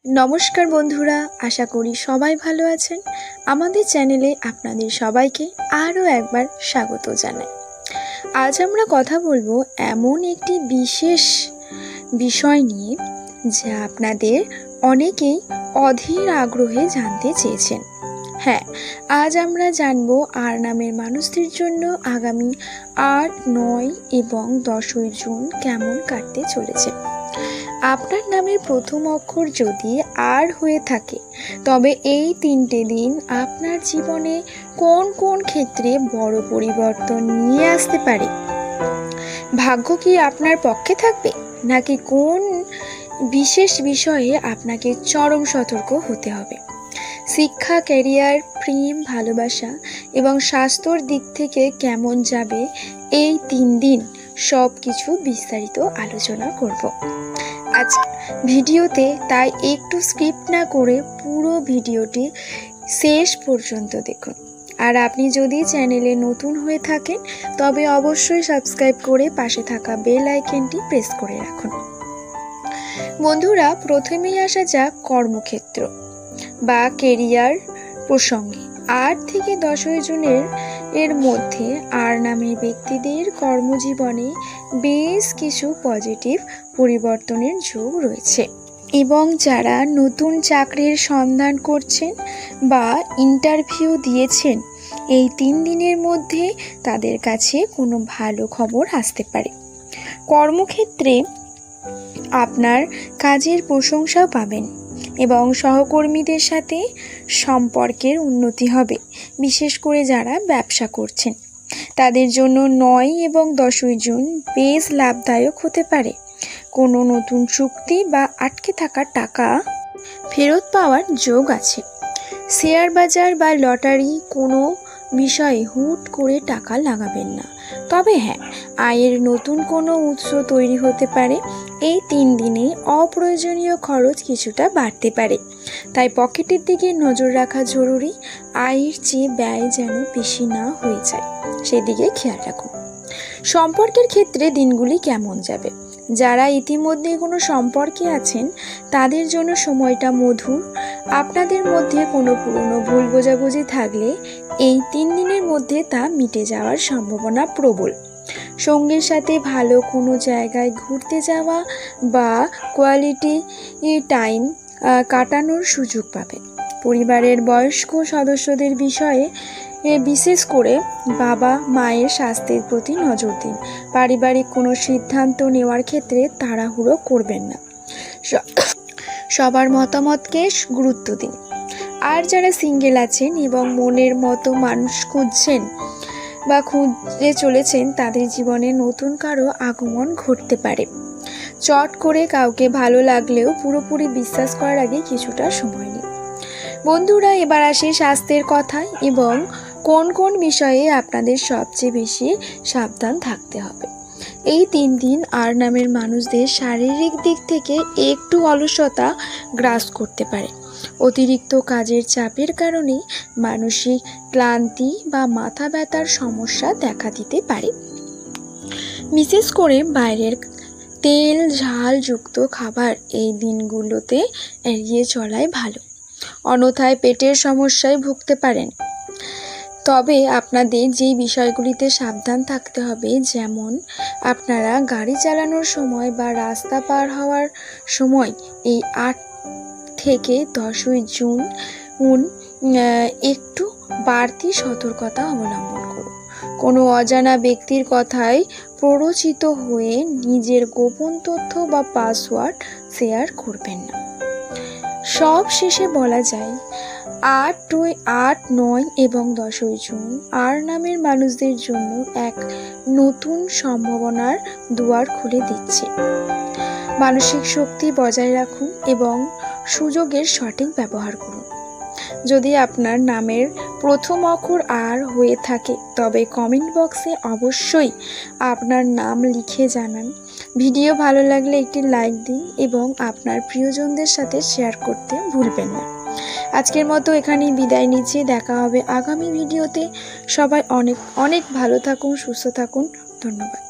নমস্কার বন্ধুরা, আশা করি সবাই ভালো আছেন। আমাদের চ্যানেলে আপনাদের সবাইকে আরও একবার স্বাগত জানাই। আজ আমরা কথা বলবো এমন একটি বিশেষ বিষয় নিয়ে যা আপনাদের অনেকেই অধীর আগ্রহে জানতে চেয়েছেন। হ্যাঁ, আজ আমরা জানবো আর নামের মানুষদের জন্য আগামী 8, 9 এবং 10ই জুন কেমন কাটতে চলেছে। আপনার নামের প্রথম অক্ষর যদি আর হয়ে থাকে, তবে এই 3টে দিন আপনার জীবনে কোন কোন ক্ষেত্রে বড় পরিবর্তন নিয়ে আসতে পারে। ভাগ্য কি আপনার পক্ষে থাকবে, নাকি কোন বিশেষ বিষয়ে আপনাকে চরম সতর্ক হতে হবে। শিক্ষা, ক্যারিয়ার, প্রেম, ভালোবাসা এবং স্বাস্থ্যর দিক থেকে কেমন যাবে এই 3 দিন সব কিছু বিস্তারিত আলোচনা করব আজ ভিডিওতে। তাই একটু স্কিপ না করে পুরো ভিডিওটি শেষ পর্যন্ত দেখুন। আর আপনি যদি চ্যানেলে নতুন হয়ে থাকেন তবে অবশ্যই সাবস্ক্রাইব করে পাশে থাকা বেল আইকনটি প্রেস করে রাখুন। বন্ধুরা, প্রথমেই আসা যাক কর্মক্ষেত্র বা কেরিয়ার প্রসঙ্গে। 8 থেকে 10ই জুনের মধ্যে আর নামের ব্যক্তিদের কর্মজীবনে বেশ কিছু পজিটিভ পরিবর্তনের যোগ রয়েছে, এবং যারা নতুন চাকরির সন্ধান করছেন বা ইন্টারভিউ দিয়েছেন, এই 3 দিনের মধ্যে তাদের কাছে কোনো ভালো খবর আসতে পারে। কর্মক্ষেত্রে আপনার কাজের প্রশংসাও পাবেন এবং সহকর্মীদের সাথে সম্পর্কের উন্নতি হবে। বিশেষ করে যারা ব্যবসা করছেন তাদের জন্য 9 এবং 10ই জুন বেশ লাভদায়ক হতে পারে। কোনো নতুন চুক্তি বা আটকে থাকা টাকা ফেরত পাওয়ার যোগ আছে। শেয়ার বাজার বা লটারি কোনো বিষয়ে হুট করে টাকা লাগাবেন না। তবে হ্যাঁ, আয়ের নতুন কোনো উৎস তৈরি হতে পারে। এই 3 দিনে অপ্রয়োজনীয় খরচ কিছুটা বাড়তে পারে, তাই পকেটের দিকে নজর রাখা জরুরি। আয়ের চেয়ে ব্যয় যেন বেশি না হয়ে যায়, সেদিকে খেয়াল রাখুন। সম্পর্কের ক্ষেত্রে দিনগুলি কেমন যাবে। যারা ইতিমধ্যে কোনো সম্পর্কে আছেন তাদের জন্য সময়টা মধুর। আপনাদের মধ্যে কোনো পুরনো ভুল বোঝাবুঝি থাকলে এই 3 দিনের মধ্যে তা মিটে যাওয়ার সম্ভাবনা প্রবল। সঙ্গীর সাথে ভালো কোনো জায়গায় ঘুরতে যাওয়া বা কোয়ালিটি টাইম কাটানোর সুযোগ পাবেন। পরিবারের বয়স্ক সদস্যদের বিষয়ে বিশেষ করে বাবা মায়ের স্বাস্থ্যের প্রতি নজর দিন। পারিবারিক কোনো সিদ্ধান্ত নেওয়ার ক্ষেত্রে তাড়াহুড়ো করবেন না, সবার মতামতকে গুরুত্ব দিন। আর যারা সিঙ্গেল আছেন এবং মনের মতো মানুষ খুঁজছেন বা খুঁজে চলেছেন, তাদের জীবনে নতুন কারো আগমন ঘটতে পারে। চট করে কাউকে ভালো লাগলেও পুরোপুরি বিশ্বাস করার আগে কিছুটা সময় নিন। বন্ধুরা, এবার আসি স্বাস্থ্যের কথায় এবং কোন কোন বিষয়ে আপনাদের সবচেয়ে বেশি সাবধান থাকতে হবে। এই 3 দিন আর নামের মানুষদের শারীরিক দিক থেকে একটু অলসতা গ্রাস করতে পারে। অতিরিক্ত কাজের চাপের কারণে মানসিক ক্লান্তি বা মাথা ব্যথার সমস্যা দেখা দিতে পারে। বিশেষ করে বাইরের তেল ঝালযুক্ত খাবার এই দিনগুলোতে এড়িয়ে চলাই ভালো, অন্যথায় পেটের সমস্যায় ভুগতে পারেন। তবে আপনাদের যেই বিষয়গুলিতে সাবধান থাকতে হবে, যেমন আপনারা গাড়ি চালানোর সময় বা রাস্তা পার হওয়ার সময় এই 8 থেকে 10ই জুন একটু বাড়তি সতর্কতা অবলম্বন করুন। কোনো অজানা ব্যক্তির কথায় প্ররোচিত হয়ে নিজের গোপন তথ্য বা পাসওয়ার্ড শেয়ার করবেন না। সব শেষে বলা যায়, 8, 9 এবং 10ই জুন আর নামের মানুষদের জন্য এক নতুন সম্ভাবনার দুয়ার খুলে দিচ্ছে। মানসিক শক্তি বজায় রাখুন এবং সুযোগের সঠিক ব্যবহার করুন। যদি আপনার নামের প্রথম অক্ষর আর হয়ে থাকে, তবে কমেন্ট বক্সে অবশ্যই আপনার নাম লিখে জানান। ভিডিও ভালো লাগলে একটি লাইক দিন এবং আপনার প্রিয়জনদের সাথে শেয়ার করতে ভুলবেন না। আজকের মতো এখানেই বিদায় নিচ্ছি। দেখা হবে আগামী ভিডিওতে। সবাই অনেক অনেক ভালো থাকুন, সুস্থ থাকুন। ধন্যবাদ।